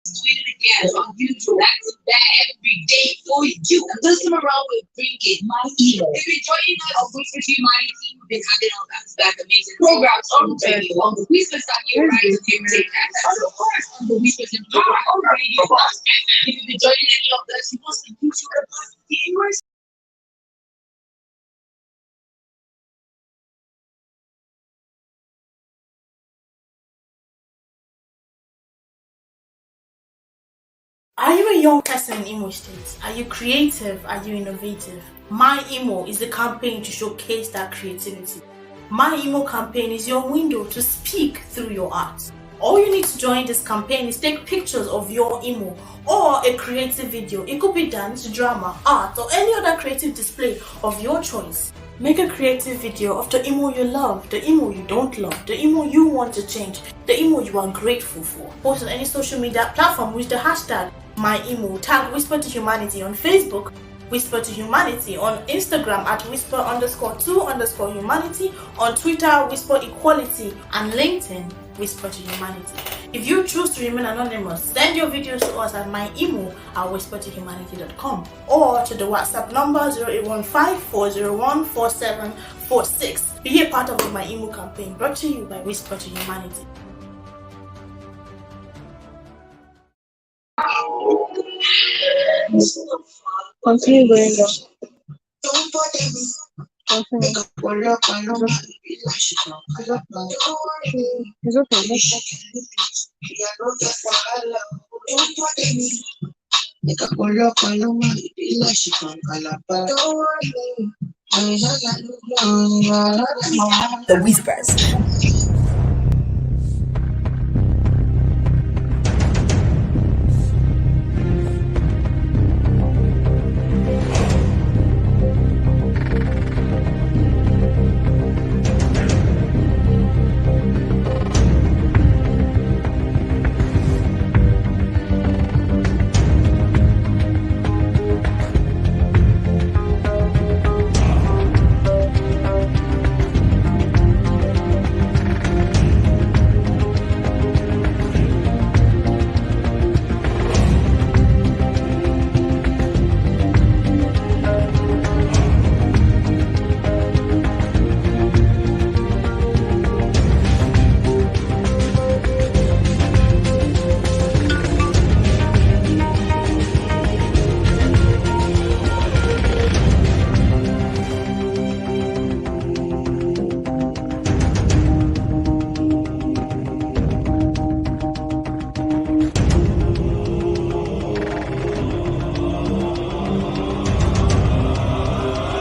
Tweet it again on YouTube. That's that every day for you. This time around, we bring it my email. If you're joining us on Whisper to Humanity, we've been having all that amazing programs on radio, on the Whisper Sabi Your Right campaign, and of course on the Whispers in Power on Radio Box. If you've been joining any of us, you must include your viewers. Are you a young person in Imo State? Are you creative? Are you innovative? MyImo is the campaign to showcase that creativity. MyImo campaign is your window to speak through your art. All you need to join this campaign is take pictures of your Imo or a creative video. It could be dance, drama, art, or any other creative display of your choice. Make a creative video of the Imo you love, the Imo you don't love, the Imo you want to change, the Imo you are grateful for. Post on any social media platform with the hashtag MyImo. Tag Whisper to Humanity on Facebook, Whisper to Humanity on Instagram at Whisper_2_Humanity, on Twitter Whisper Equality, and LinkedIn Whisper to Humanity. If you choose to remain anonymous, send your videos to us at myimo@whispertohumanity.com or to the WhatsApp number 0815-401-4746. Be a part of the MyImo campaign brought to you by Whisper to Humanity. Continue going on. It's okay. The Whispers.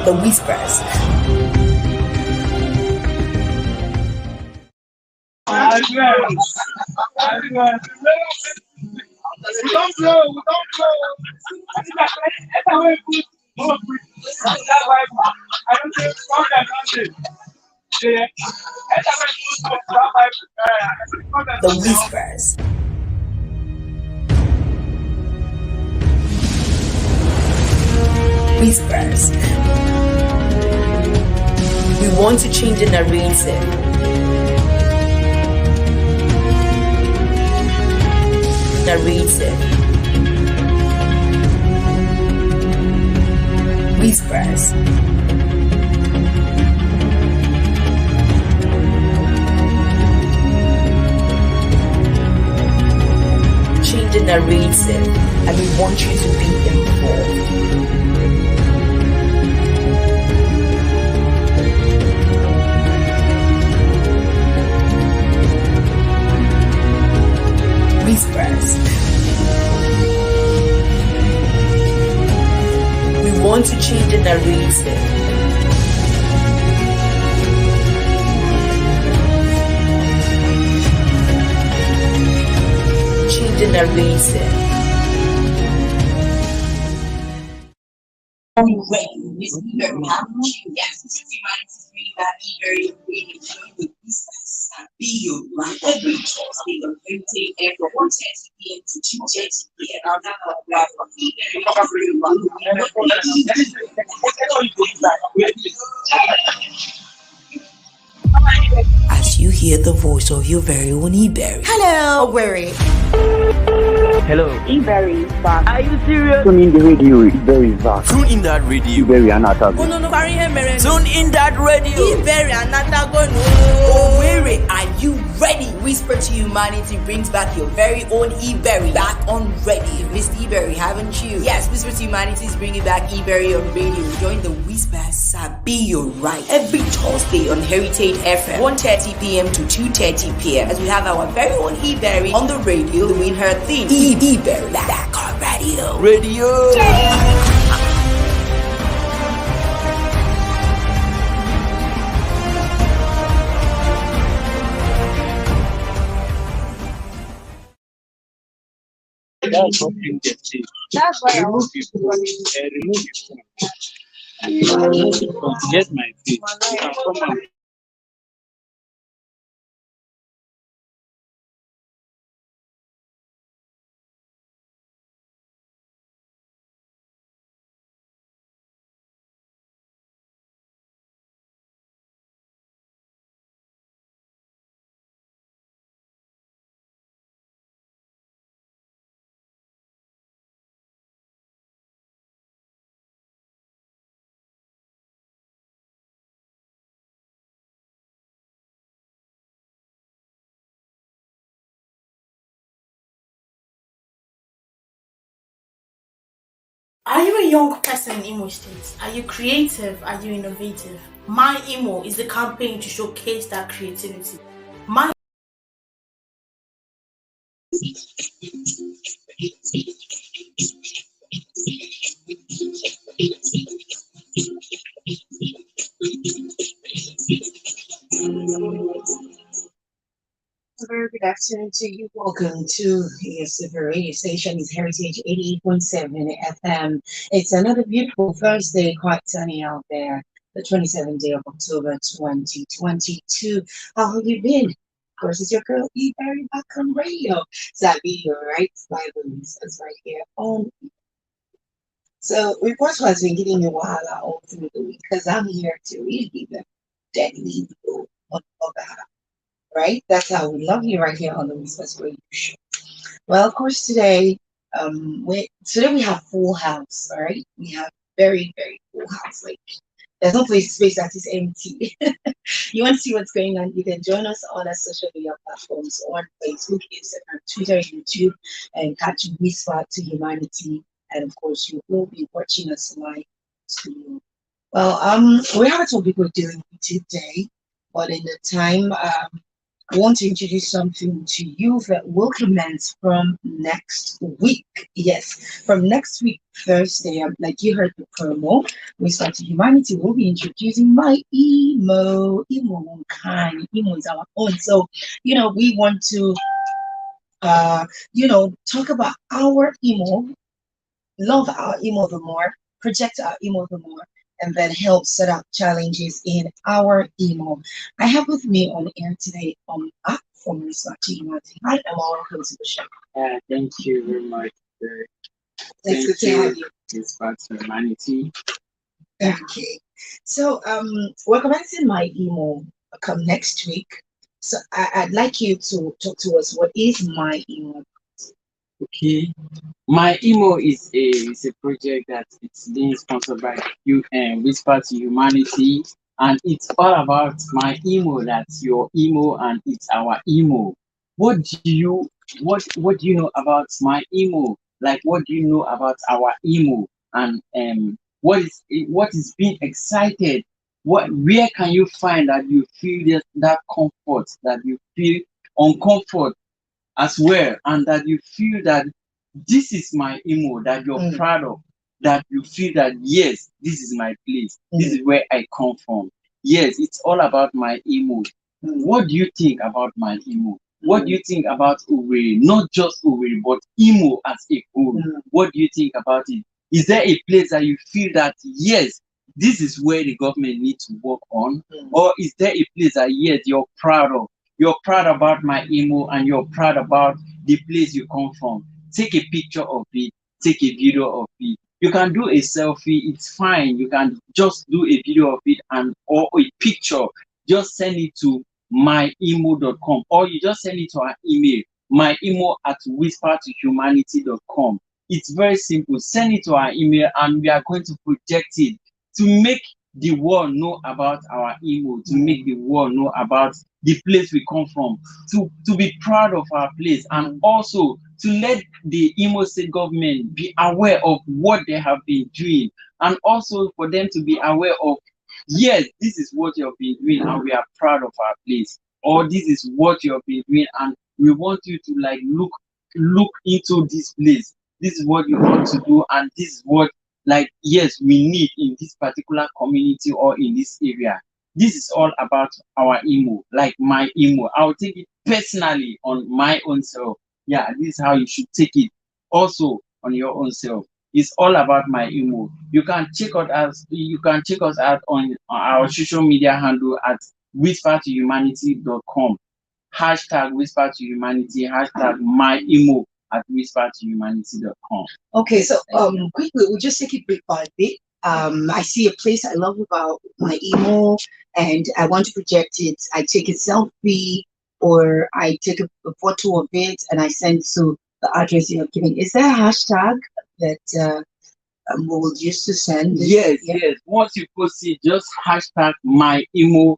The Whispers. The Whispers. Whispers. We want to change the narrative. Whispers. Change the narrative, and we want you to be involved. Whispers. We want to change the narrative. Change the narrative. Sabi Your Right every Tuesday from 10 a.m. from 1:30 p.m. to 2:30 p.m. I'll have a blog from as you hear the voice of your very own Iberry. Hello, Owerri. Hello. Iberry is back. Are you serious? Tune in the radio, Iberry is back. Tune in that radio. Iberry Anata. Tune in that radio. Iberry Anata go no. Owerri, are you ready? Whisper to Humanity brings back your very own Iberry back on ready. You've missed Iberry, haven't you? Yes, Whisper to Humanity is bringing back Iberry on radio. Join the Whisper Sabi Your Right every Thursday on Heritage FM, 1:30 p.m. to 2:30 p.m. as we have our very own Iberry on the radio doing her thing. Iberry back on radio. Radio. That's what you get to. That's why I Remove was your phone. Remove your phone. Get my feet. Come on. Are you a young person in Imo State? Are you creative? Are you innovative? MyImo is the campaign to showcase that creativity. My Very good afternoon to you. Welcome to your super radio station. It's Heritage 88.7 FM. It's another beautiful Thursday, quite sunny out there. The 27th day of October 2022. How have you been? Of course, it's your girl E. Barry back on radio. Sabi Your Right by the listeners right here on. So, Report has been giving you wahala all through the week because I'm here to really give them deadly blow on that. Right? That's how we love you right here on the Whispers Radio Show. Well, of course, today we have full house. All right, we have very very full house. Like there's no space that is empty. You want to see what's going on? You can join us on our social media platforms on Facebook, Instagram, Twitter, YouTube, and catch Whisper to Humanity. And of course, you will be watching us live too. Well, we have a topic we're dealing with today, but in the time, I want to introduce something to you that will commence from next week. Yes, from next week, Thursday, like you heard the promo, we start to Humanity. We'll be introducing MyImo. Imo kind. Imo is our own. So, we want to, talk about our Imo, love our Imo the more, project our Imo the more, and then help set up challenges in our Imo. I have with me on air today from Sabi Your Right. Hi, and welcome to the show. Thank you very much. It's good to have you. It's back to Humanity. Okay. So we're commencing MyImo come next week. So I'd like you to talk to us. What is MyImo? Okay. MyImo is a project that it's being sponsored by you and Whisper to Humanity, and it's all about MyImo. That's your emo, and it's our emo. What do you know about MyImo? Like, what do you know about our emo? And what is being excited? Where can you find that you feel that comfort, that you feel uncomfort as well, and that you feel that this is my emo, that you're proud of, that you feel that yes, this is my place, this is where I come from. Yes, it's all about my emo. What do you think about my emo? What do you think about Owerri? Not just Owerri, but emo as a whole. What do you think about it? Is there a place that you feel that yes, this is where the government needs to work on? Or is there a place that yes, you're proud of? You're proud about MyImo, and you're proud about the place you come from. Take a picture of it, take a video of it. You can do a selfie, it's fine. You can just do a video of it or a picture. just send it to myimo.com, or you just send it to our email, myimo@whispertohumanity.com. It's very simple. Send it to our email and we are going to project it to make the world know about our emo, to make the world know about the place we come from, to be proud of our place, and also to let the Imo State government be aware of what they have been doing, and also for them to be aware of, yes, this is what you have been doing and we are proud of our place, or this is what you have been doing and we want you to like look into this place. This is what you want to do, and this is what, like, yes, we need in this particular community or in this area. This is all about our emo, like my emo. I'll take it personally on my own self. Yeah, this is how you should take it also on your own self. It's all about my emo. You can check us out on our social media handle at whispertohumanity.com. #whispertohumanity, #myemo at whispertohumanity.com. Okay, so quickly, we'll just take it bit by bit. I see a place I love about my email and I want to project it. I take a selfie or I take a photo of it and I send to the address you have given. Is there a hashtag that we will use to send this? Yes. Once you post it, just #myemo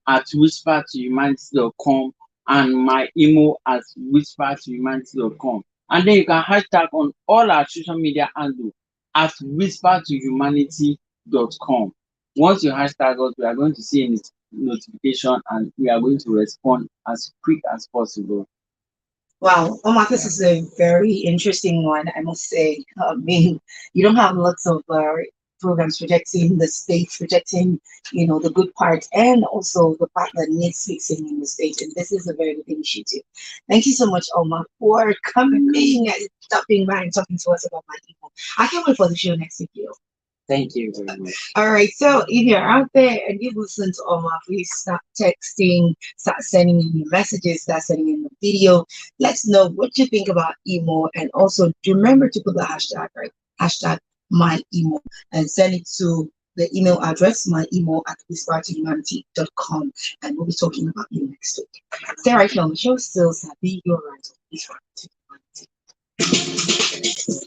at whispertohumanity.com and myemo@whispertohumanity.com. And then you can hashtag on all our social media handle at whispertohumanity.com. Once you hashtag us, we are going to see a notification and we are going to respond as quick as possible. Wow, Omar, this is a very interesting one, I must say. I mean, you don't have lots of programs projecting the state, projecting, the good part, and also the part that needs fixing in the state. And this is a very good initiative. Thank you so much, Omar, for coming and stopping by and talking to us about my email. I can't wait for the show next week. Thank you very much. All right, so if you're out there and you listen to Omar, please start texting, start sending in your messages, start sending in the video. Let's know what you think about emo, and also remember to put the hashtag, right? Hashtag MyImo, and send it to the email address myimo@whispertohumanity.com, and we'll be talking about you next week. Stay right here on the show. Still Sabi Your Right.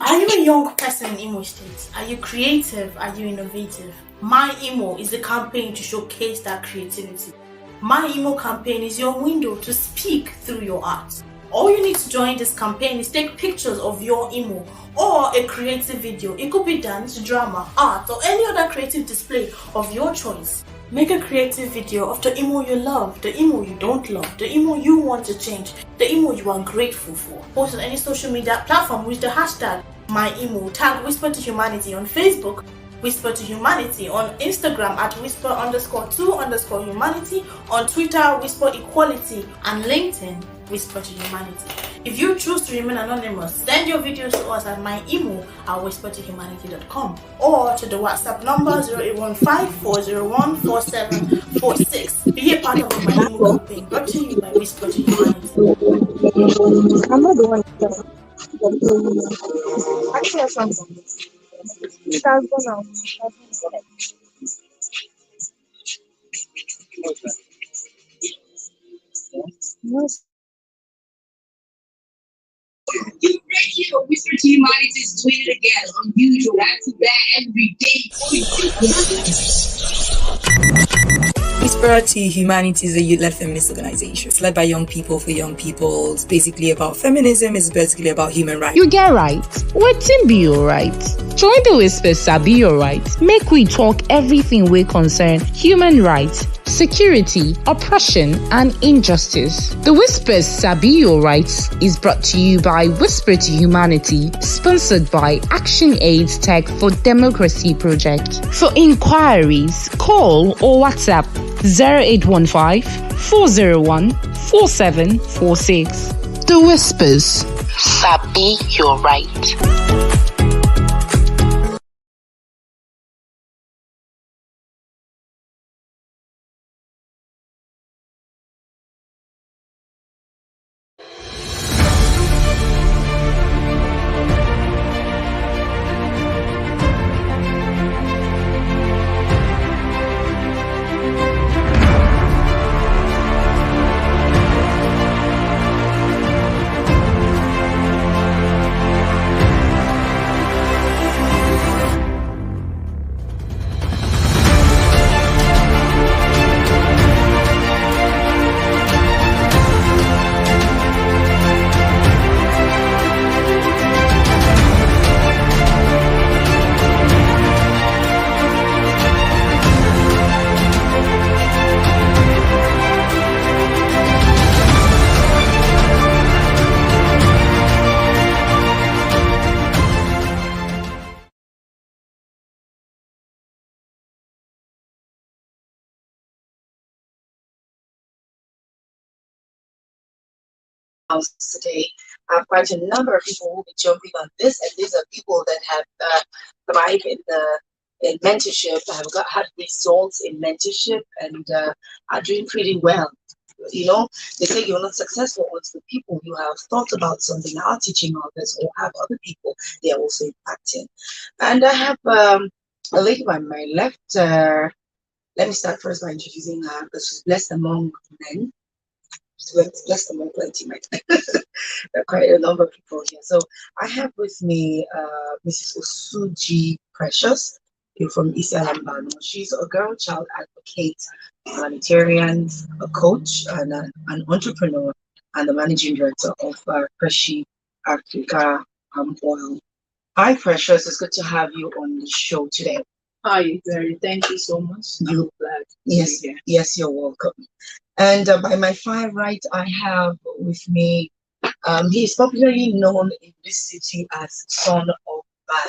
Are you a young person in Imo State? Are you creative? Are you innovative? MyImo is the campaign to showcase that creativity. MyImo campaign is your window to speak through your art. All you need to join this campaign is take pictures of your emo or a creative video. It could be dance, drama, art, or any other creative display of your choice. Make a creative video of the emo you love, the emo you don't love, the emo you want to change, the emo you are grateful for. Post on any social media platform with the hashtag MyImo. Tag Whisper to Humanity on Facebook, Whisper to Humanity on Instagram at whisper_2_humanity, on Twitter, Whisper Equality, and LinkedIn, Whisper to Humanity. If you choose to remain anonymous, send your videos to us at myemo@whispertohumanity.com or to the WhatsApp number 0815-401-4746. Be a part of the MyImo campaign brought to you by Whisper to Humanity. I'm not the one. Actually, I found something. It has gone out. No. You ready to Whisper to Humanity's tweet it again on usual back-to-back every day for you. Whisper to Humanity is a youth-led feminist organization. It's led by young people for young people. It's basically about feminism. It's basically about human rights. You get right. Wetin be your right? Join the Whispers Sabi Your Right. Make we talk everything we concern human rights, security, oppression, and injustice. The Whispers Sabi Your Rights is brought to you by Whisper to Humanity, sponsored by Action Aid Tech for Democracy Project. For inquiries, call or WhatsApp 0815-401-4746. The Whispers Sabi Your Right. house today. I have quite a number of people who will be jumping on this, and these are people that have thrived in mentorship, had results in mentorship, and are doing pretty well. You know, they say you're not successful until the people you have thought about something are teaching others or have other people they are also impacting. And I have a lady by my left. Let me start first by introducing her because she's blessed among men. She's blessed among plenty men. There are quite a number of people here. So I have with me Mrs. Osuji Precious. You're from East Alambano. She's a girl child advocate, humanitarian, a coach, and an entrepreneur, and the managing director of Preshi Africa Oil. Hi, Precious. It's good to have you on the show today. Hi, very. Thank you so much. You glad. Yes, yes, you're welcome. And by my far right, I have with me. He is popularly known in this city as Son of Man.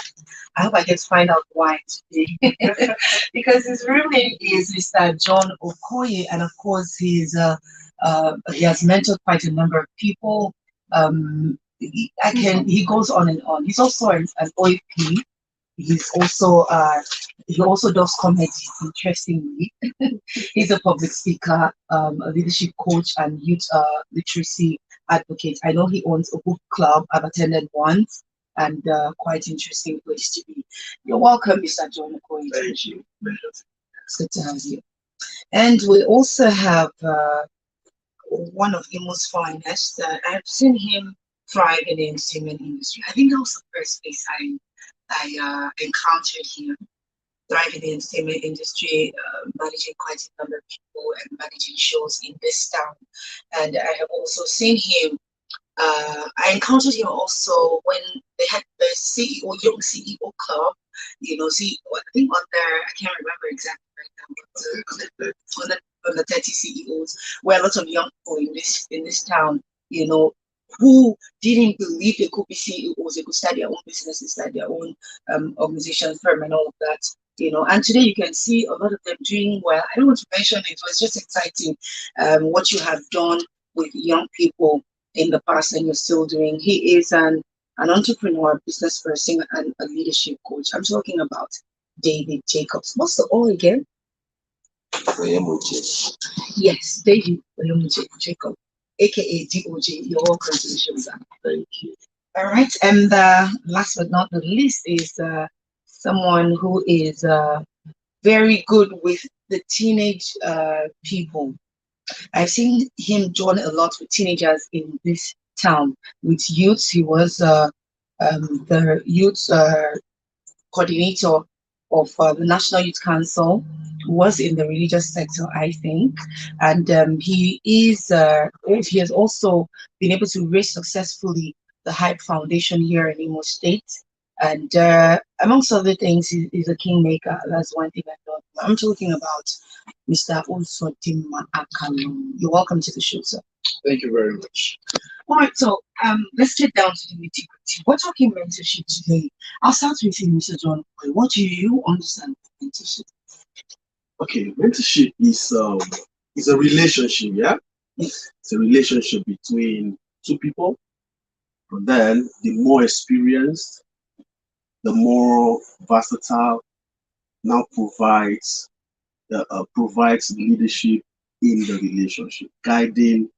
I hope I get to find out why today, because his real name is Mr. John Okoye, and of course he has mentored quite a number of people. He goes on and on. He's also an OAP. He's also he also does comedy, interestingly. He's a public speaker, a leadership coach, and youth literacy advocate. I know he owns a book club. I've attended once, and quite interesting place to be. You're welcome, Mr. John Okoye. Thank you. It's good to have you. And we also have one of Imo's finest. I've seen him thrive in the entertainment industry. I think that was the first place I encountered him, thrive in the entertainment industry, managing quite a number of people and managing shows in this town. And I have also seen him. I encountered him also when they had the CEO, Young CEO Club. You know, I think on there, I can't remember exactly right now, but on the 30 CEOs, where a lot of young people in this town, you know, who didn't believe they could be CEOs, they could start their own businesses, start their own organization, firm, and all of that. You know, and today you can see a lot of them doing well. I don't want to mention it, but it's just exciting what you have done with young people in the past and you're still doing. He is an entrepreneur, business person, and a leadership coach. I'm talking about David Jacobs. What's the O again? Yes, David Jacob, aka DOJ. You're welcome to the show, sir. Thank you. All right, and last but not the least is someone who is very good with the teenage people. I've seen him join a lot with teenagers in this town, with youths. He was the youth coordinator of the National Youth Council, was in the religious sector, I think, and he has also been able to raise successfully the Hype Foundation here in Imo State, and amongst other things, he's a kingmaker. That's one thing I know. I'm talking about Mr. Usotima Akalum. You're welcome to the show, sir. Thank you very much. All right, so let's get down to the nitty-gritty. We're talking mentorship today. I'll start with you, Mr. John. What do you understand by mentorship? Okay, mentorship is a relationship, yeah? Yes. It's a relationship between two people. But then the more experienced, the more versatile now provides leadership in the relationship, guiding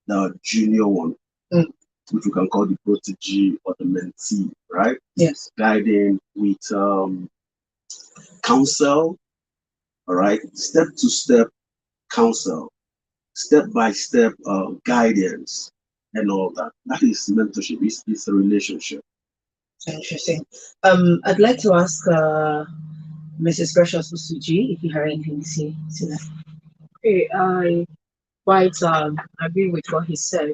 the junior one, which we can call the protege or the mentee, right? Yes. Guiding with counsel, all right, step-to-step counsel, step-by-step guidance, and all that. That is mentorship. It's a relationship. Interesting. I'd like to ask Mrs. Precious Usuji if you have anything to say to that. Okay, I quite agree with what he said.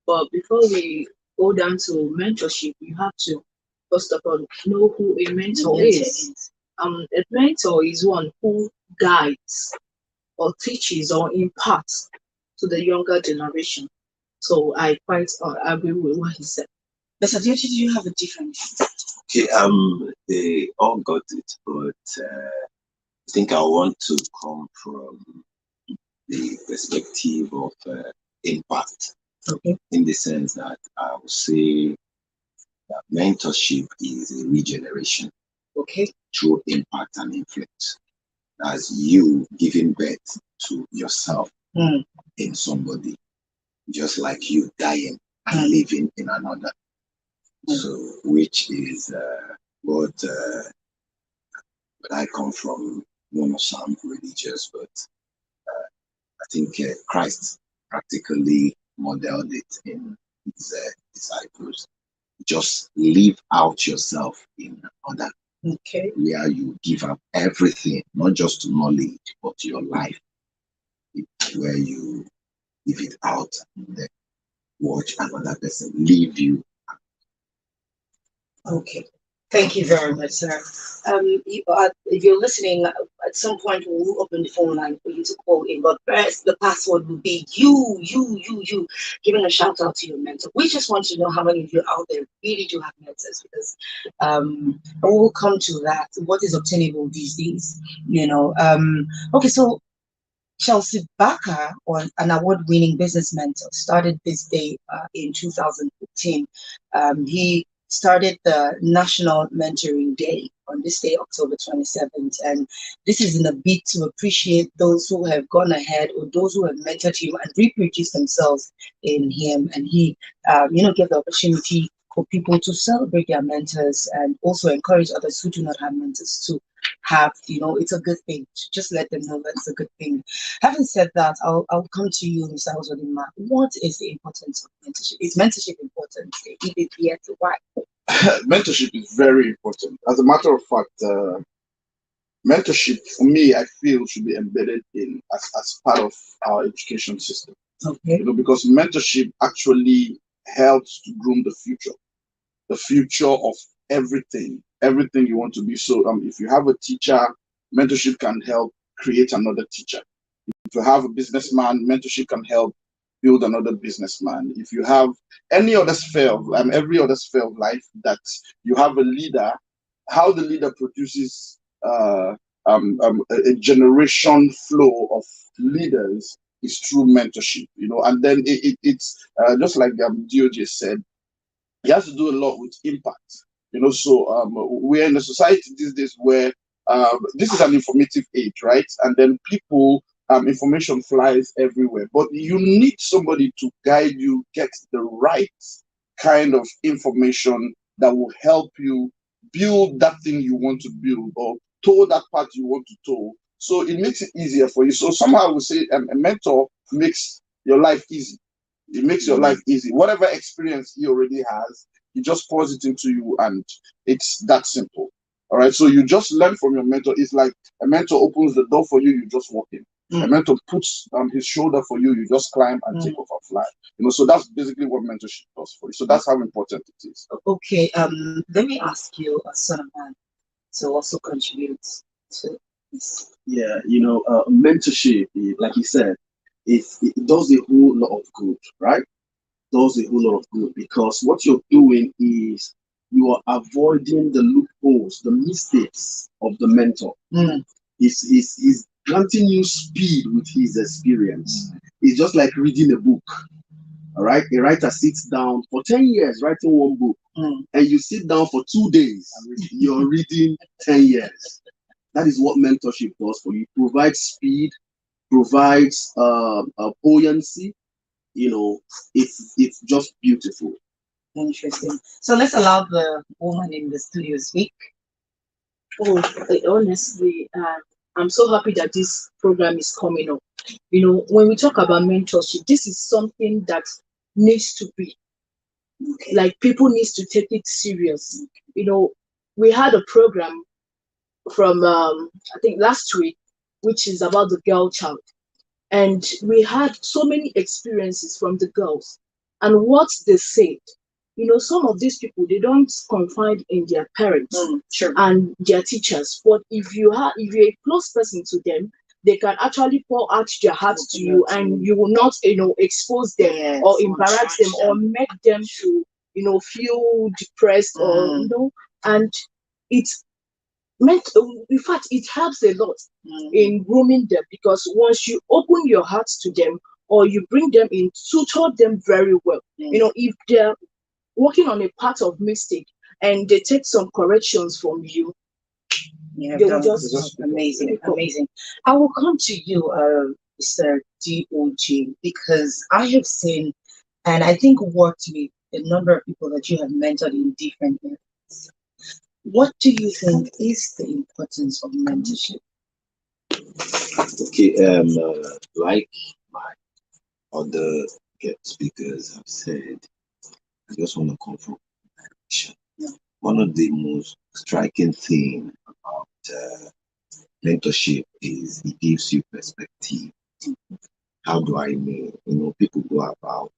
But before we go down to mentorship, you have to first of all know who a mentor is. A mentor is one who guides or teaches or imparts to the younger generation. So I quite agree with what he said. Mr. Diochi, do you have a different? Okay, they all got it, but I think I want to come from the perspective of impact. Okay. in the sense that I would say that mentorship is a regeneration. Okay. Through impact and influence. As you giving birth to yourself in somebody, just like you dying and living in another. So, which is what I come from, some religious, but I think Christ practically modeled it in his disciples. Just live out yourself in another. Okay. Where you give up everything, not just knowledge, but your life. Where you give it out and then watch another person leave you. Okay. Thank you very much, sir. If you're listening, at some point we'll open the phone line for you to call in. But first, the password will be you, giving a shout out to your mentor. We just want to know how many of you out there really do have mentors, because we will come to that. What is obtainable these days? Okay, so Chelsea Barker, or an award-winning business mentor, started this day in 2015. He started the National Mentoring Day on this day, October 27th. And this is in a bid to appreciate those who have gone ahead or those who have mentored him and reproduced themselves in him. And he, gave the opportunity for people to celebrate their mentors and also encourage others who do not have mentors to have, it's a good thing. Just let them know that it's a good thing. Having said that, I'll come to you, Mr. Osodima. What is the importance of mentorship? Is mentorship important? If it yes, why? Mentorship is very important. As a matter of fact, mentorship for me, I feel, should be embedded in as part of our education system. Okay. Because mentorship actually helps to groom the future of everything you want to be. So if you have a teacher, mentorship can help create another teacher. If you have a businessman, mentorship can help build another businessman. If you have any other sphere and every other sphere of life that you have a leader, how the leader produces a generation flow of leaders is through mentorship, and then it's just like DOJ said, he has to do a lot with impact, so we're in a society these days where this is an informative age, right? And then people, information flies everywhere, but you need somebody to guide you, get the right kind of information that will help you build that thing you want to build or toe that path you want to toe. So it makes it easier for you. So somehow I would say a mentor makes your life easy. It makes your life easy. Whatever experience he already has, he just pours it into you, and it's that simple. All right. So you just learn from your mentor. It's like a mentor opens the door for you, you just walk in. A mentor puts his shoulder for you, you just climb and take off and fly. So that's basically what mentorship does for you. So that's how important it is. Okay. Let me ask you, a son of man, to also contribute to this. Yeah, mentorship, like you said, it does a whole lot of good, right? Does a whole lot of good, because what you're doing is you are avoiding the loopholes, the mistakes of the mentor. He's granting you speed with his experience. It's just like reading a book. All right, a writer sits down for 10 years writing one book, and you sit down for 2 days, you're reading 10 years. That is what mentorship does for you. Provides speed, provides buoyancy. It's just beautiful. Interesting. So let's allow the woman in the studio speak. Oh, honestly, I'm so happy that this program is coming up. When we talk about mentorship, this is something that needs to be, like, people needs to take it serious. We had a program from I think last week, which is about the girl child, and we had so many experiences from the girls and what they said. Some of these people, they don't confide in their parents and their teachers, but if you're a close person to them, they can actually pour out their hearts to you, and you will not expose them or embarrass them or make them to feel depressed or and it's in fact, it helps a lot in grooming them, because once you open your heart to them, or you bring them in, tutor them very well. You know, if they're working on a part of mistake and they take some corrections from you, they will just amazing. I will come to you, Mr. DOJ, because I have seen and I think worked with a number of people that you have mentored in different areas. What do you think is the importance of mentorship? Okay, like my other guest speakers have said, I just want to come from action. One of the most striking thing about mentorship is it gives you perspective. How do I mean? You know, people go about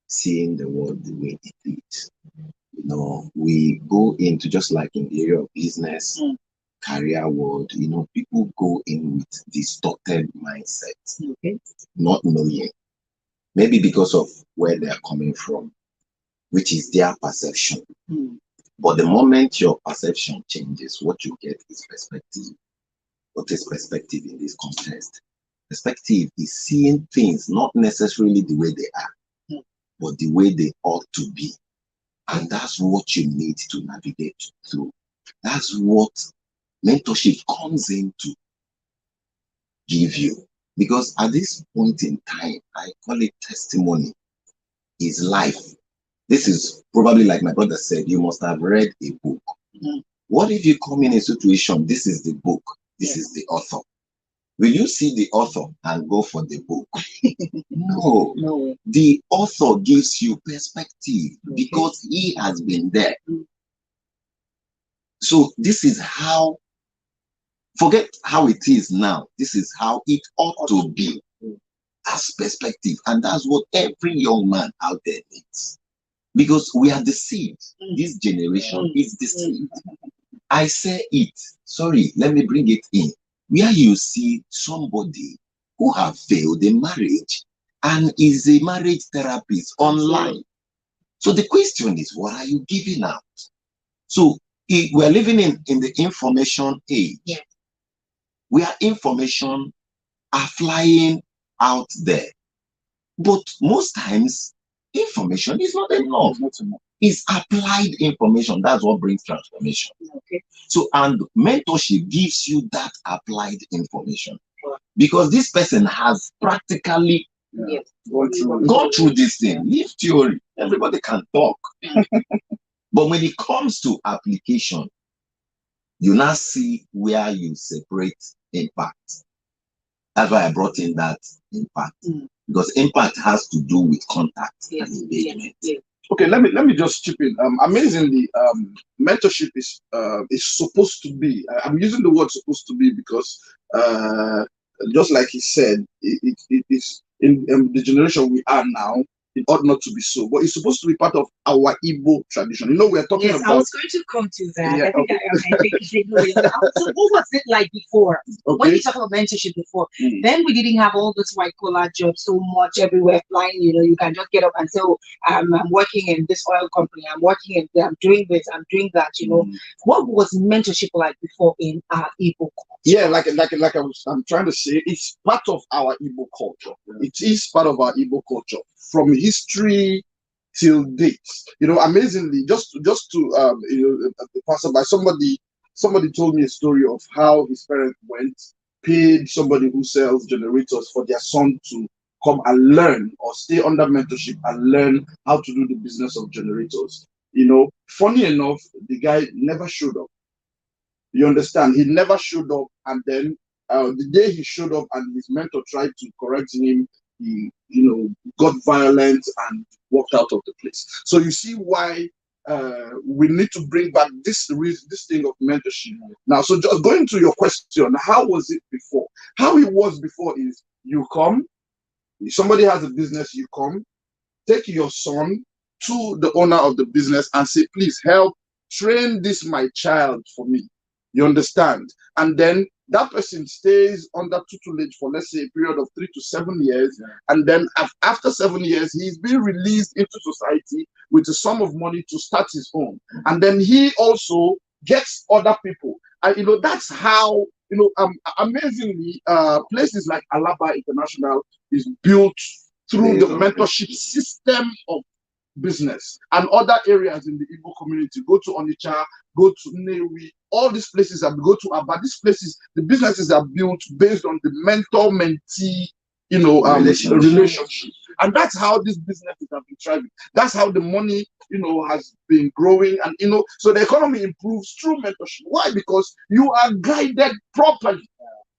seeing the world the way it is. You know, we go into just like in the area of business, career world, you know, people go in with distorted mindset, not knowing, maybe because of where they're coming from, which is their perception. But the moment your perception changes, what you get is perspective. What is perspective in this context? Perspective is seeing things not necessarily the way they are, but the way they ought to be. And that's what you need to navigate through. That's what mentorship comes in to give you. Because at this point in time, I call it testimony, is life. This is probably like my brother said, you must have read a book. What if you come in a situation, this is the book, this is the author. Will you see the author and go for the book? No. The author gives you perspective because he has been there. So this is how, forget how it is now. This is how it ought to be as perspective. And that's what every young man out there needs. Because we are deceived. This generation is deceived. I say it. Sorry, let me bring it in. Where you see somebody who have failed a marriage and is a marriage therapist online. So the question is, what are you giving out? So we're living in the information age. Where information are flying out there. But most times, information is not enough. It's applied information. That's what brings transformation. So, and mentorship gives you that applied information. Because this person has practically gone through this thing. Leave theory. Everybody can talk. But when it comes to application, you now see where you separate impact. That's why I brought in that impact. Because impact has to do with contact and engagement. Okay, let me just chip in. Amazingly, mentorship is supposed to be. I'm using the word supposed to be because just like he said, it is in the generation we are now. It ought not to be so, but it's supposed to be part of our Igbo tradition. You know, we're talking about. I was going to come to that. Yeah, I think so what was it like before? When you talk about mentorship before, then we didn't have all this white collar jobs so much everywhere flying. You know, you can just get up and say, oh, I'm working in this oil company. I'm doing this. I'm doing that. You know, what was mentorship like before in our Igbo culture? Yeah, I'm trying to say, it's part of our Igbo culture. It is part of our Igbo culture from history till date. You know, amazingly, just to passer by, somebody told me a story of how his parents paid somebody who sells generators for their son to come and learn or stay under mentorship and learn how to do the business of generators. You know, funny enough, the guy never showed up. You understand? He never showed up, and then the day he showed up and his mentor tried to correct him, he, got violent and walked out of the place. So you see why we need to bring back this thing of mentorship now. So just going to your question, how was it before? How it was before is you come, somebody has a business, you come, take your son to the owner of the business and say, please help train this my child for me. You understand? And then that person stays under tutelage for, let's say, a period of 3 to 7 years. And then after 7 years, he's being released into society with a sum of money to start his own. And then he also gets other people. And, that's how Amazingly, places like Alaba International is built through the mentorship system of business, and other areas in the Igbo community. Go to Onitsha, go to Nnewi, all these places go to Aba. These places, the businesses are built based on the mentor-mentee, relationship. And that's how these businesses have been thriving. That's how the money, has been growing. And, so the economy improves through mentorship. Why? Because you are guided properly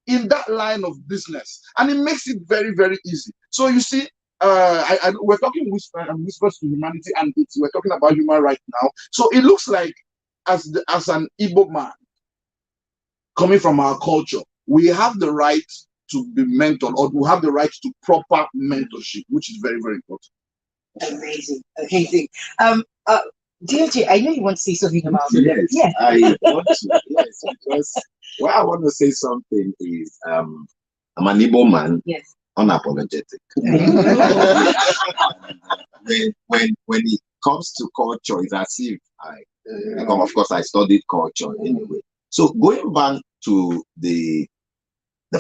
in that line of business. And it makes it very, very easy. So you see, we're talking whispers to humanity, and we're talking about human rights now. So it looks like, as an Igbo man coming from our culture, we have the right to be mentored, or we have the right to proper mentorship, which is very, very important. Amazing. DOJ, I know you want to say something about it. Yes. I want to. Yes, because what I want to say something is, I'm an Igbo man. Yes. Unapologetic. when it comes to culture, it's as if of course I studied culture anyway. So going back to the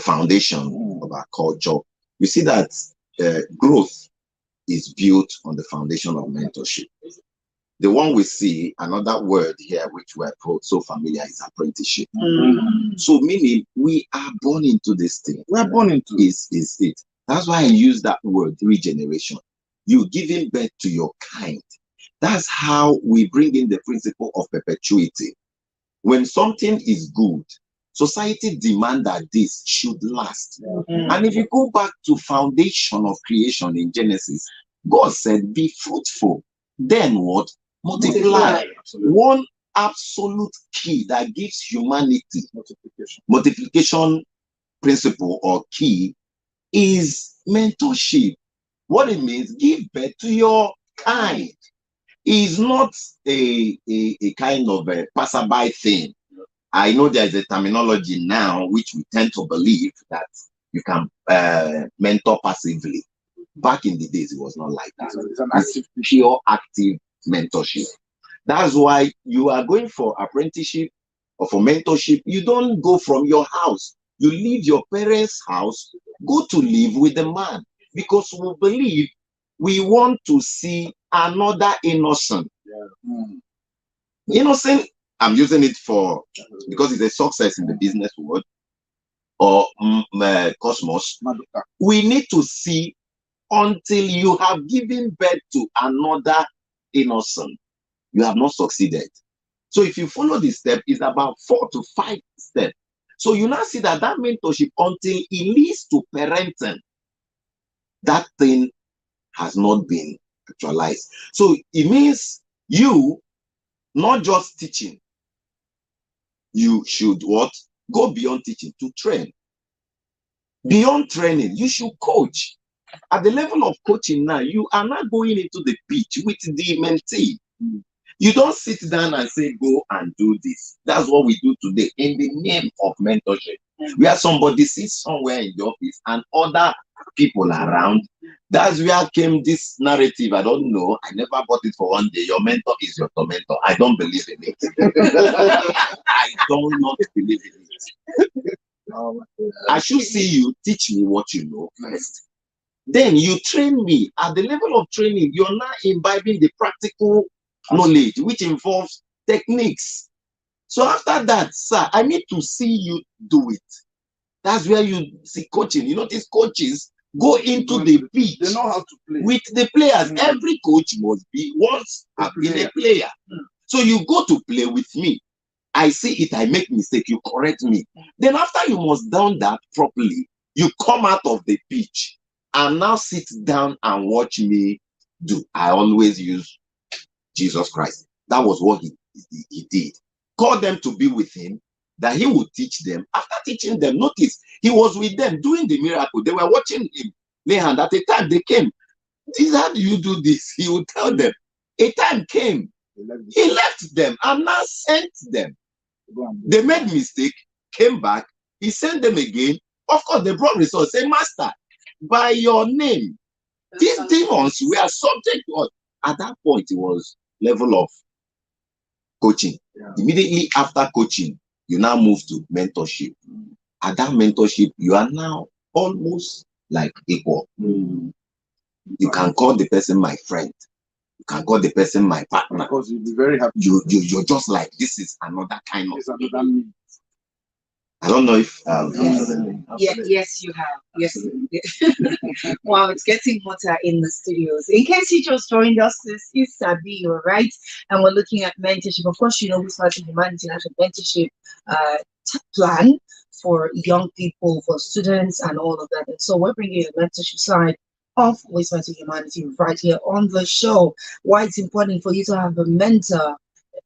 foundation of our culture, you see that growth is built on the foundation of mentorship. The one we see, another word here which we're so familiar, is apprenticeship. So meaning we are born into this thing. We are born into is it. That's why I use that word, regeneration. You giving birth to your kind. That's how we bring in the principle of perpetuity. When something is good, society demands that this should last. And if you go back to foundation of creation in Genesis, God said, be fruitful. Then what? Multiply. One absolute key that gives humanity multiplication principle or key is mentorship. What it means, give birth to your kind. Is not a kind of a passerby thing. I know there's a terminology now which we tend to believe that you can mentor passively. Back in the days, it was not like that. It's an active, pure active mentorship. That's why you are going for apprenticeship or for mentorship. You don't go from your house. You leave your parents' house, go to live with the man, because we believe we want to see another innocent. Innocent, I'm using it because it's a success in the business world or cosmos. We need to see until you have given birth to another innocent. You have not succeeded. So if you follow this step, it's about 4 to 5 steps. So you now see that mentorship, until it leads to parenting, that thing has not been actualized. So it means you not just teaching. You should what? Go beyond teaching to train. Beyond training, you should coach. At the level of coaching now, you are not going into the pitch with the mentee. You don't sit down and say, go and do this. That's what we do today in the name of mentorship. Where somebody sits somewhere in the office and other people around. That's where came this narrative. I don't know. I never bought it for one day. Your mentor is your tormentor. I don't believe in it. I do not believe in it. I should see you teach me what you know first. Then you train me. At the level of training, you're now imbibing the practical knowledge, which involves techniques. So after that, sir, I need to see you do it. That's where you see coaching. You notice coaches go into the pitch. They know how to play with the players. Every coach must be once been a player. So you go to play with me. I see it, I make mistake, you correct me. Then after you must done that properly, you come out of the pitch and now sit down and watch me do. I always use Jesus Christ. That was what he did. Call them to be with him, that he would teach them. After teaching them, notice, he was with them doing the miracle. They were watching him lay hand. At a time they came. How do you do this? He would tell them. A time came. He left them and now sent them. They made mistake, came back. He sent them again. Of course, they brought results. Say, Master, by your name, these demons were subject to us. At that point, it was level of coaching. Immediately after coaching, you now move to mentorship. at that mentorship, you are now almost like equal. You can call the person my friend. You can call the person my partner. Because you'll be very happy. You're just like, this is another kind of. I don't know if yes, you have. Yes. Wow, it's getting hotter in the studios. In case you just joined us, this is Sabi Your Right, and we're looking at mentorship. Of course, you know, we started Humanity has a mentorship plan for young people, for students, and all of that. And so we're bringing the mentorship side of Wisdom to Humanity right here on the show. Why it's important for you to have a mentor,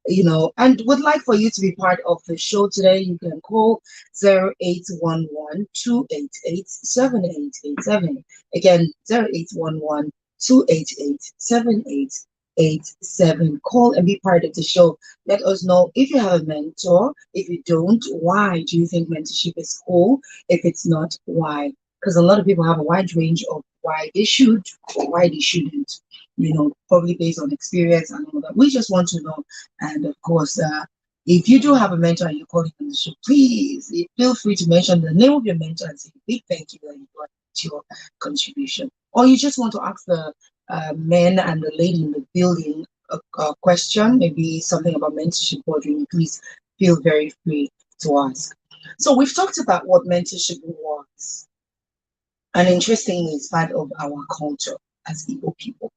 you know, and would like for you to be part of the show today, you can call 0811-288-7887. Again, 0811-288-7887. Call and be part of the show. Let us know if you have a mentor. If you don't, why do you think mentorship is cool? If it's not, why? Because a lot of people have a wide range of why they should or why they shouldn't, you know, probably based on experience and all that. We just want to know. And of course, if you do have a mentor and you're calling on the show, please feel free to mention the name of your mentor and say a big thank you that you brought to your contribution. Or you just want to ask the men and the lady in the building a question, maybe something about mentorship boardroom, please feel very free to ask. So we've talked about what mentorship was. And interestingly, it's part of our culture as Igbo people.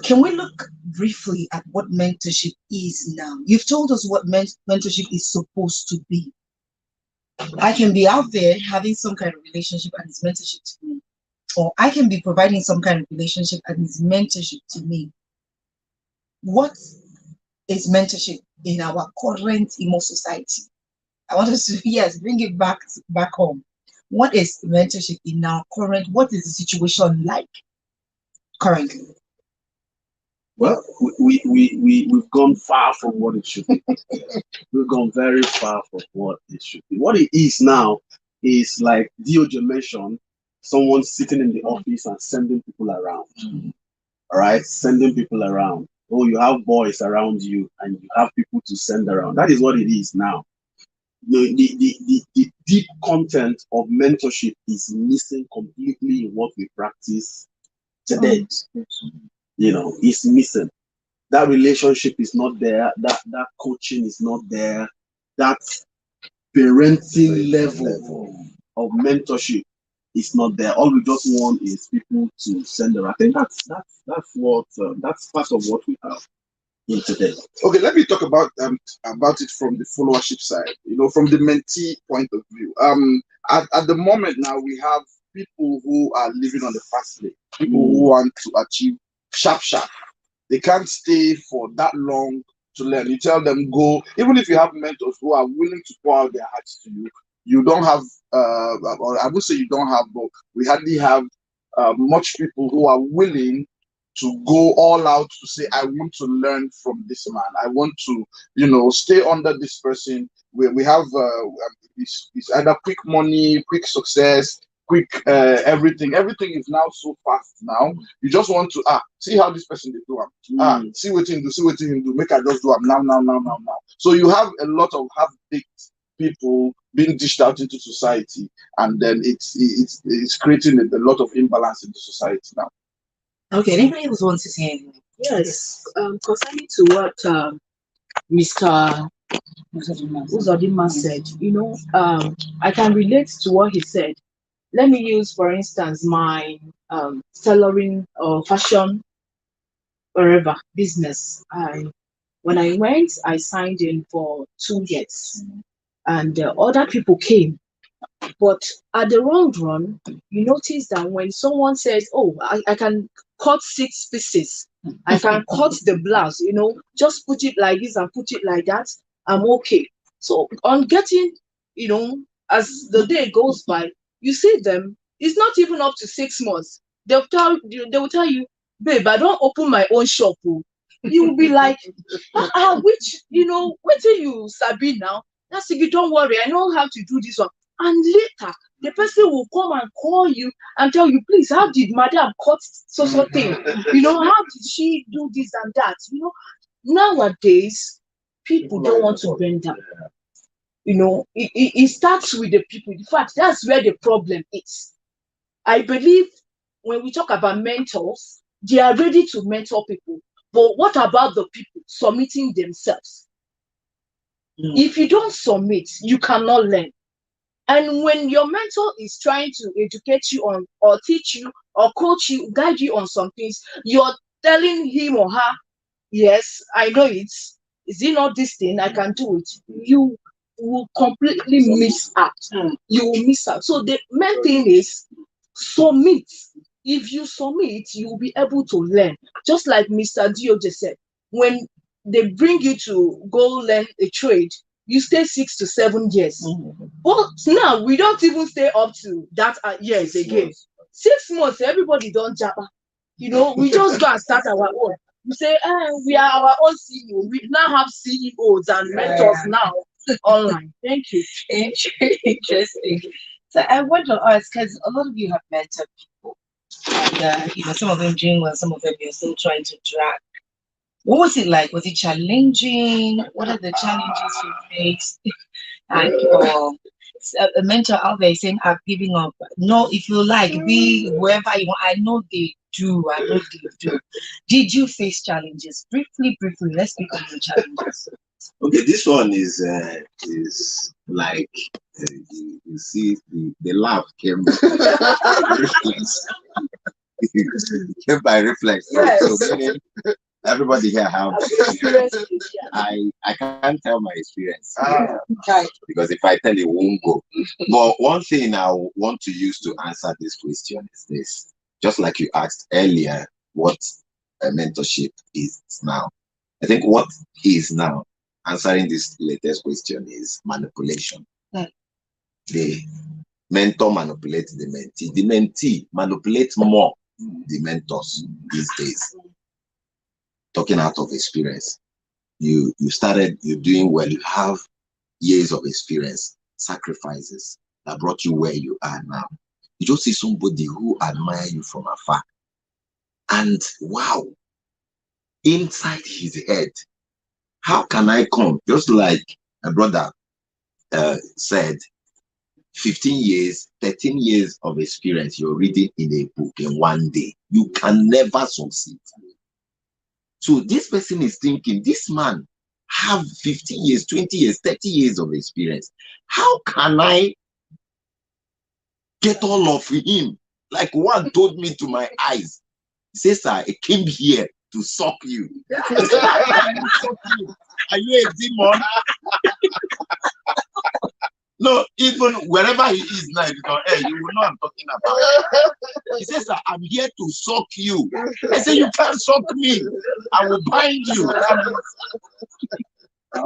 Can we look briefly at what mentorship is now? You've told us what mentorship is supposed to be. I can be out there having some kind of relationship and it's mentorship to me. Or I can be providing some kind of relationship and it's mentorship to me. What is mentorship in our current Imo society? I want us to, yes, bring it back home. What is mentorship in our current, what is the situation like currently? Well, we've gone far from what it should be. We've gone very far from what it should be. What it is now is like DOJ mentioned, someone sitting in the office and sending people around. All right, sending people around. Oh, you have boys around you and you have people to send around. That is what it is now. The deep content of mentorship is missing completely in what we practice today. You know, it's missing. That relationship is not there. That coaching is not there. That parenting level of mentorship is not there. All we just want is people to send around. I think that's what that's part of what we have in today. Okay, let me talk about it from the followership side. You know, from the mentee point of view. At the moment now, we have people who are living on the fast lane. People who want to achieve sharp. They can't stay for that long to learn. You tell them go. Even if you have mentors who are willing to pour out their hearts to you, you don't have. Or I would say you don't have, but we hardly have much people who are willing to go all out to say, I want to learn from this man. I want to, you know, stay under this person. We have it's either quick money, quick success, quick everything. Everything is now so fast now. You just want to see how this person they do am. See what him do. Make I just do am now. So you have a lot of half-baked people being dished out into society, and then it's creating a lot of imbalance in the society now. Okay, anybody else wants to say anything? Yes, concerning to what Mr. Uzodinma said, you know, I can relate to what he said. Let me use, for instance, my tailoring or fashion, wherever, business. When I went, I signed in for 2 years, and other people came. But at the long run, you notice that when someone says, oh, I can cut 6 pieces, I can cut the blouse, you know, just put it like this and put it like that, I'm okay. So on getting, you know, as the day goes by, you see them, it's not even up to 6 months. They will tell you, babe, I don't open my own shop. You will be like, which, you know, wait till you Sabi now. That's if you don't worry, I know how to do this one. And later, the person will come and call you and tell you, please, how did madam cut so thing? You know, how did she do this and that? You know, nowadays, people don't want to bend down. It starts with the people. In fact, that's where the problem is. I believe when we talk about mentors, they are ready to mentor people. But what about the people submitting themselves? If you don't submit, you cannot learn. And when your mentor is trying to educate you on, or teach you, or coach you, guide you on some things, you're telling him or her, yes, I know it. Is it not this thing? I can do it. You will completely miss out. You will miss out. So the main thing is submit. If you submit, you will be able to learn. Just like Mr. Dio just said, when they bring you to go learn a trade, you stay 6 to 7 years. But now we don't even stay up to that years again. 6 months, everybody don't jabba. We just go and start our own. We say, we are our own CEO. We now have CEOs and mentors now online. Thank you. Interesting. So I want to ask, because a lot of you have mentored people, and some of them doing well, some of them you're still trying to drag. What was it like? Was it challenging? What are the challenges you faced? And a mentor out there saying, "I'm giving up." No, if you like, be whoever you want. I know they do. Did you face challenges? Briefly. Let's speak on the challenges. Okay, this one is like you see the laugh came came by reflex. Yes. So meaning everybody here have I can't tell my experience because if I tell it won't go. But one thing I want to use to answer this question is this. Just like you asked earlier, what a mentorship is now. I think what is now answering this latest question is manipulation. The mentor manipulates the mentee. The mentee manipulates more the mentors these days. Talking out of experience, you're doing well, you have years of experience, sacrifices that brought you where you are now. You just see somebody who admire you from afar, and wow, inside his head, how can I come? Just like a brother said, 15 years, 13 years of experience you're reading in a book in one day. You can never succeed. So this person is thinking, this man have 15 years, 20 years, 30 years of experience. How can I get all of him? Like one told me to my eyes. He says, sir, I came here to suck you. Are you a demon? No, even wherever he is now, you will know I'm talking about. He says, sir, I'm here to suck you. I say, you can't suck me. I will bind you.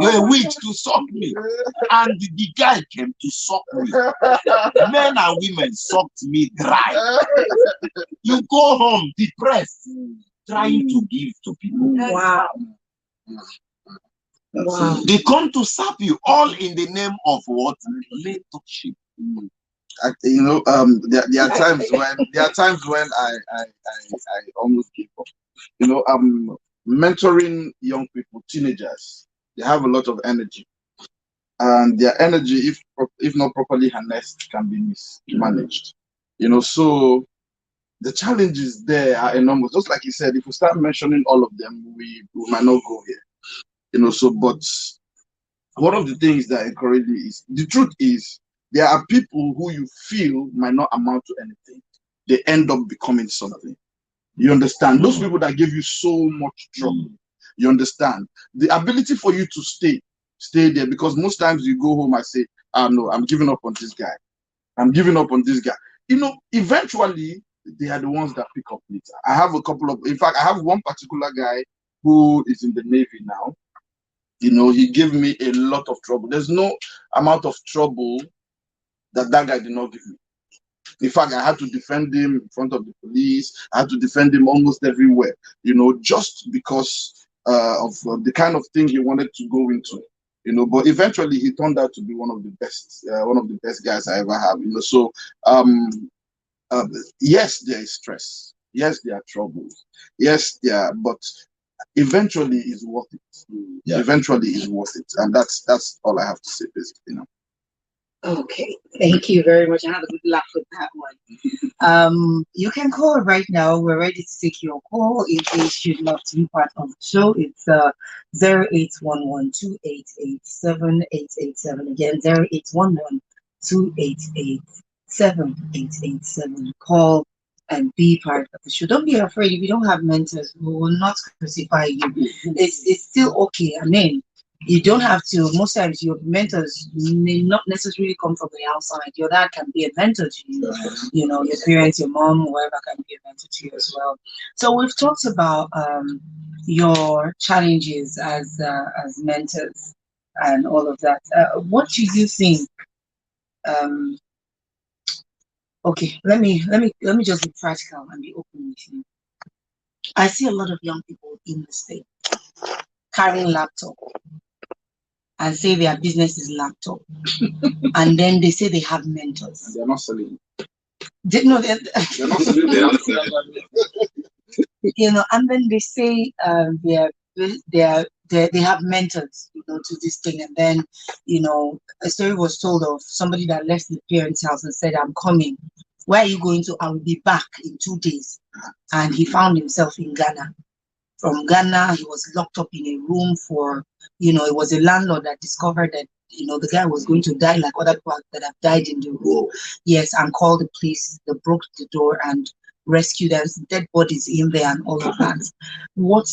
You're a witch to suck me. And the guy came to suck me. Men and women sucked me dry. You go home depressed, trying to give to people. Wow. Wow. They come to sap you all in the name of what? Mentorship. There are times when I almost give up. Mentoring young people, teenagers, they have a lot of energy, and their energy, if not properly harnessed, can be mismanaged. So the challenges there are enormous. Just like you said, if we start mentioning all of them, we might not go here. But one of the things that encourage me is, the truth is, there are people who you feel might not amount to anything. They end up becoming something. You understand? Those people that give you so much trouble. You understand? The ability for you to stay there, because most times you go home and say, no, I'm giving up on this guy. I'm giving up on this guy. Eventually, they are the ones that pick up later. I have I have one particular guy who is in the Navy now. He gave me a lot of trouble. There's no amount of trouble that guy did not give me. In fact, I had to defend him in front of the police. I had to defend him almost everywhere, just because of the kind of thing he wanted to go into. But eventually he turned out to be one of the best guys I ever have. So yes, there is stress. Yes, there are troubles. Yes, but eventually is worth it. Yeah. Eventually is worth it. And that's all I have to say, basically. Okay, thank you very much. I had a good laugh with that one. You can call right now. We're ready to take your call in case you'd love to be part of the show. It's 0811-288-7887. Again, 0811-288-7887. Call and be part of the show. Don't be afraid. If you don't have mentors, we will not crucify you. It's still okay. I mean, you don't have to. Most times, your mentors may not necessarily come from the outside. Your dad can be a mentor to you. You know, your parents, your mom, whoever can be a mentor to you as well. So we've talked about your challenges as mentors and all of that. What do you think? Okay, let me just be practical and be open with you. I see a lot of young people in the state carrying laptop and say their business is laptop, and then they say they have mentors. They're not selling. They're not selling. You know, and then they say they have mentors, you know, to this thing, and then, you know, a story was told of somebody that left the parents' house and said, "I'm coming. Where are you going to? I will be back in 2 days." And he found himself in Ghana. From Ghana, he was locked up in a room for, you know, it was a landlord that discovered that, you know, the guy was going to die like other people that have died in the room. Yes, and called the police. They broke the door and rescued them. Dead bodies in there and all of that. What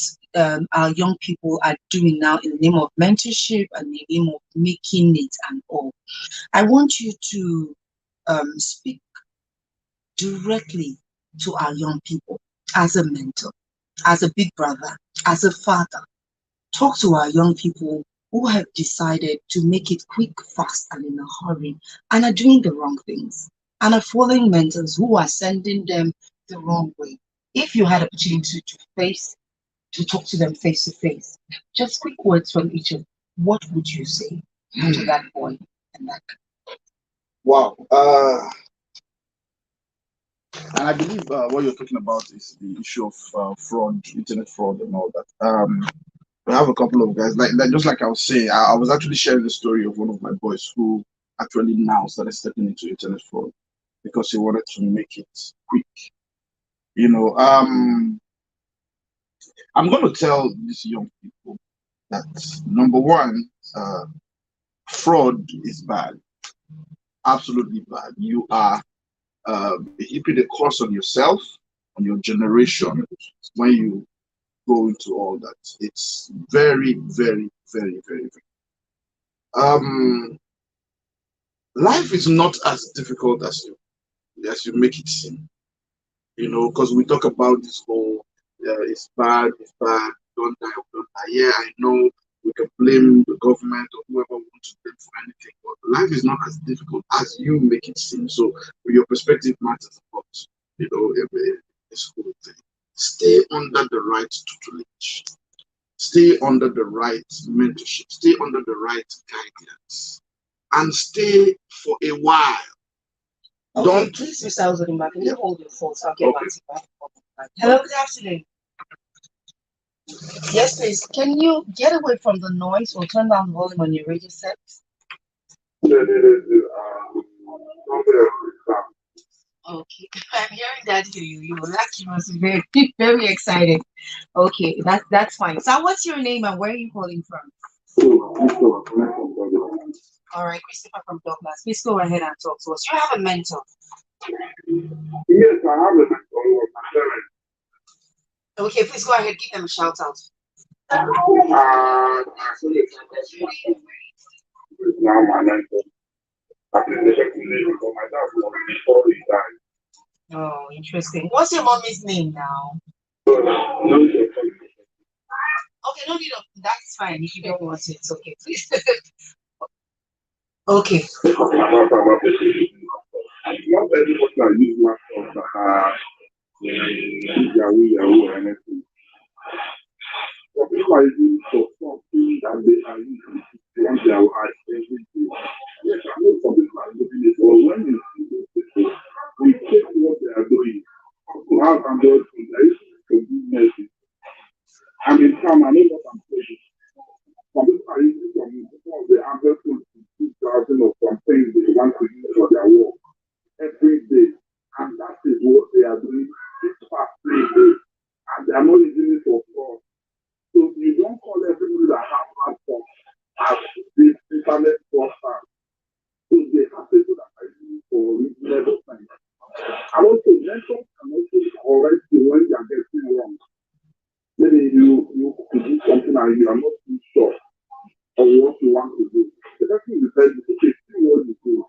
our young people are doing now in the name of mentorship and in the name of making it and all. I want you to speak directly to our young people as a mentor, as a big brother, as a father. Talk to our young people who have decided to make it quick, fast, and in a hurry, and are doing the wrong things, and are following mentors who are sending them the wrong way. If you had an opportunity to talk to them face to face, just quick words from each of them, what would you say to that boy and that girl? Wow. And I believe what you're talking about is the issue of fraud, internet fraud, and all that. We have a couple of guys, like just like I was saying, I was actually sharing the story of one of my boys who actually now started stepping into internet fraud because he wanted to make it quick. You know, I'm going to tell these young people that number one, fraud is bad, absolutely bad. You are heaping a curse on yourself, on your generation, when you go into all that. It's very, very, very, very, very. Life is not as difficult as you make it seem. You know, because we talk about this whole it's bad, don't die, don't die. Yeah, I know we can blame the government or whoever wants to blame for anything, but life is not as difficult as you make it seem. So your perspective matters a lot. You know, this whole thing. Stay under the right tutelage. Stay under the right mentorship. Stay under the right guidance. And stay for a while. Okay, Don't please, Mr. Ozodimba, can you hold your phone so I'll get back to you? Hello, good afternoon. Yes, please. Can you get away from the noise or turn down the volume on your radio set? Okay, I'm hearing that you like you must be very, very excited. Okay, that's fine. So, what's your name and where are you calling from? All right, Christopher from Douglas. Please go ahead and talk to us. You have a mentor. Yes, I have a mentor. Okay, please go ahead. Give them a shout out. Now my mentor. Oh, interesting. What's your mommy's name now? Okay, no need of that's fine. If you don't want it, it's okay, please. Okay. Not everybody can use laptops that are Yahoo or anything. But if I use for something that they are using to run their life every day, yes, I know some people are looking at it, but when you see those people, we take what they are doing. To have Android phone, there is a business. I'm in town I'm just going to 2,000 or some things they want to use for their work every day. And that is what they are doing this past 3 days. And they are not using it for fun. So you don't call everybody that have platform as this internet fraudster. So they have people that are using for reasonable things. And also, mentors can also correct you when you are getting wrong. Maybe you could do something and you are not too sure of what you want to do. The first thing you say is, okay, see what you do.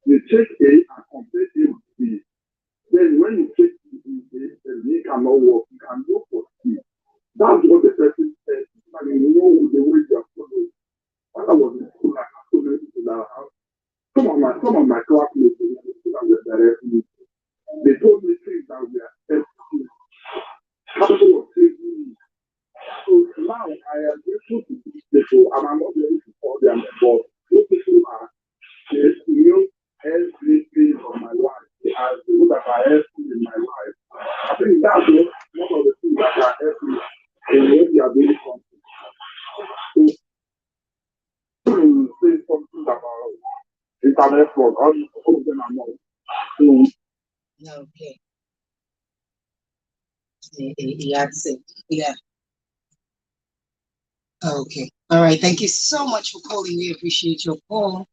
You take A and compare A with B. Then when you take B and B cannot work, you can go for C. That's what the person said. And you know the way you are following. When I was in school, I had so many people that have some of my classmates that were directly. They told me things that were capable of saving me. So now I am grateful to these people, and I'm not ready to call them, but those people are the real helping of my life. They are people that are helping in my life. I think that's one of the things that are helping in what we are doing. So, say something about internet fraud, all of them are not. So, Okay. Yeah. Okay. All right. Thank you so much for calling. We appreciate your call.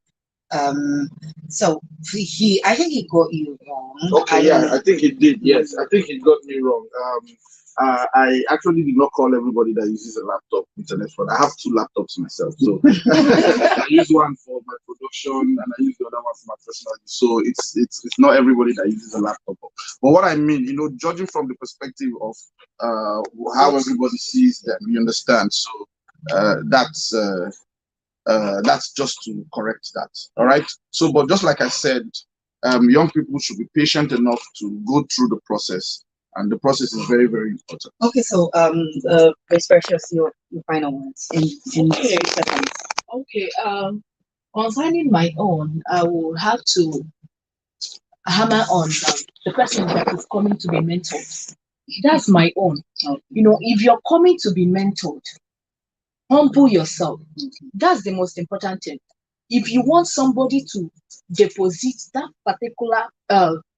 So I think he got you wrong. Okay, yeah, I think he did. Yes, I think he got me wrong. I actually did not call everybody that uses a laptop internet fraud. I have 2 laptops myself, so I use one for my production and I use the other one for my personal use. So it's not everybody that uses a laptop. But what I mean, judging from the perspective of how everybody sees them, you understand. So that's just to correct that. All right. So, but just like I said, young people should be patient enough to go through the process, and the process is very, very important. Okay, so Ms. Precious, your final words in 3 seconds. Okay. Concerning my own, I will have to hammer on the person that is coming to be mentored. That's my own. Okay. If you're coming to be mentored, humble yourself. That's the most important thing. If you want somebody to deposit that particular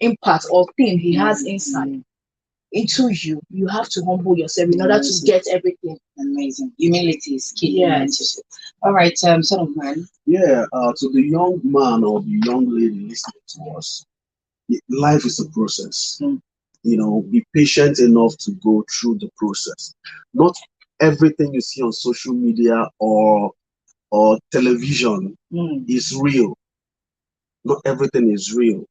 impact or thing he has inside into you, you have to humble yourself in order to get everything. Amazing. Humility is key. Yes. All right, son of man. Yeah, to the young man or the young lady listening to us, life is a process. Be patient enough to go through the process. Not everything you see on social media or television is real. Not everything is real.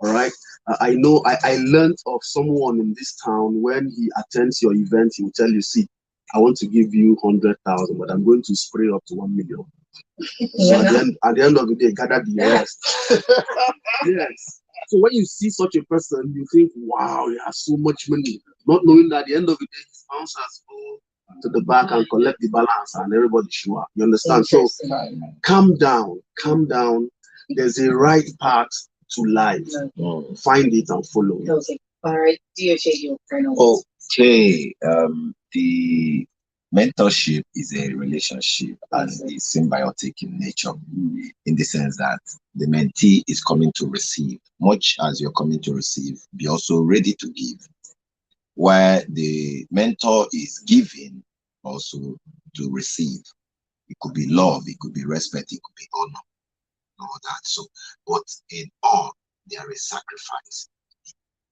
All right. I know I learned of someone in this town. When he attends your event, he will tell you, see, I want to give you 100,000, but I'm going to spray up to 1 million. So at the end of the day, gather the rest. Yes. So when you see such a person, you think, wow, he has so much money, not knowing that at the end of the day, his sponsors go to the back and collect the balance and everybody show up. You understand? So calm down. There's a right path to life. Find it and follow it. Okay. All right. Okay. The mentorship is a relationship and is symbiotic in nature, in the sense that the mentee is coming to receive. Much as you're coming to receive, be also ready to give. Where the mentor is giving also to receive. It could be love, it could be respect, it could be honor, all that. So, but in all, there is sacrifice.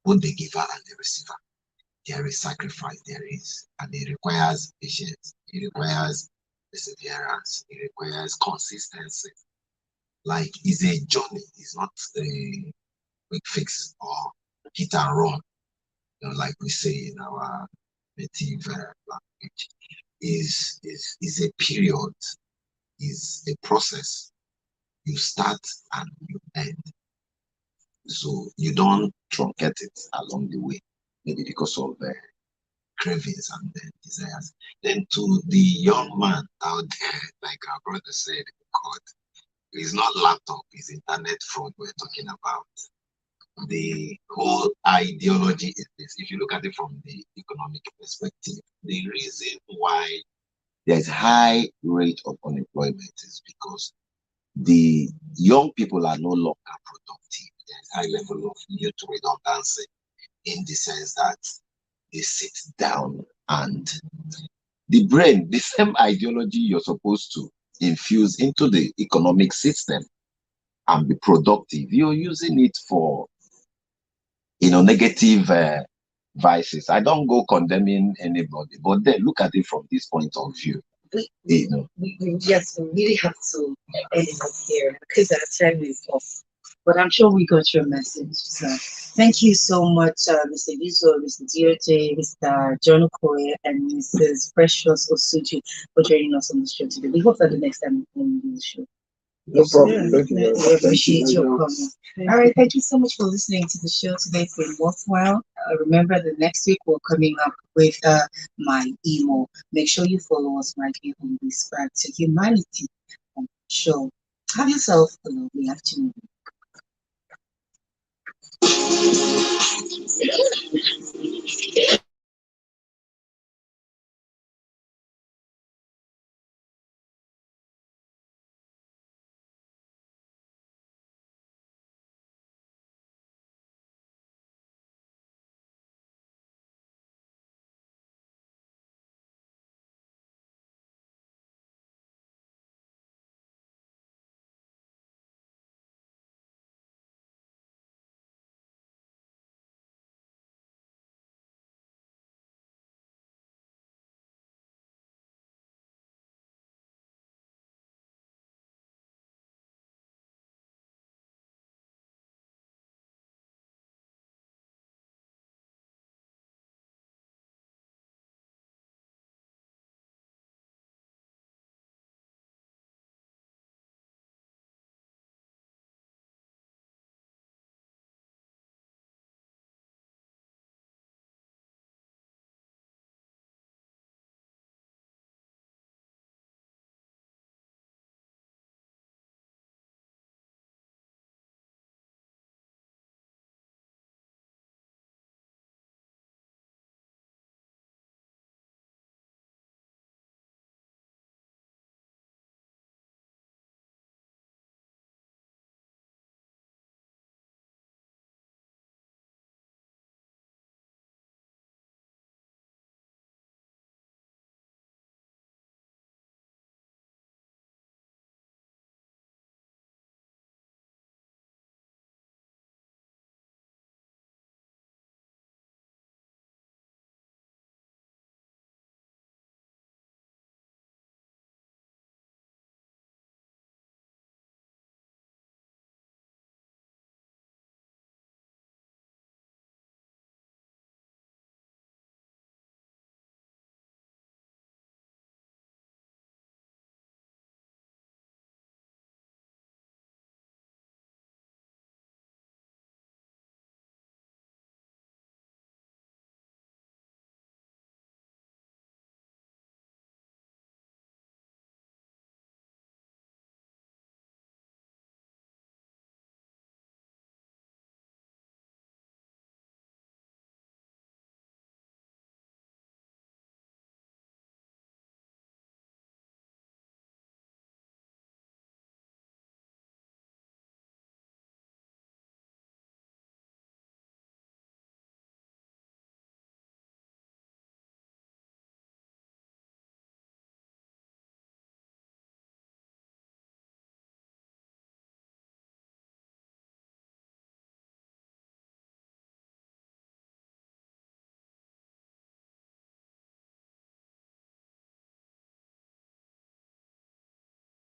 Both the giver and the receiver. There is sacrifice, and it requires patience, it requires perseverance, it requires consistency. Like, it's a journey, it's not a quick fix or hit and run, like we say in our native language. Is a period, is a process. You start and you end. So you don't truncate it along the way, maybe because of the cravings and the desires. Then to the young man out there, like our brother said, God, it's not laptop, it's internet fraud we're talking about. The whole ideology is this. If you look at it from the economic perspective, the reason why there's high rate of unemployment is because the young people are no longer productive. There's high level of youth redundancy in the sense that they sit down and the brain, the same ideology you're supposed to infuse into the economic system and be productive, you're using it for, negative vices. I don't go condemning anybody, but then look at it from this point of view. Yes, we really have to end it up here because our time is off. But I'm sure we got your message. So thank you so much, Mr. Yuzo, Mr. DOJ, Mr. John Okoye, and Mrs. Precious Osuji for joining us on the show today. We hope that the next time we come on the show. No problem. Thank you very much. We appreciate your coming. All right, thank you so much for listening to the show today. It's been worthwhile. Remember, the next week we're coming up with MyImo. Make sure you follow us right here on Whisper to Humanity on the show. Have yourself a lovely afternoon.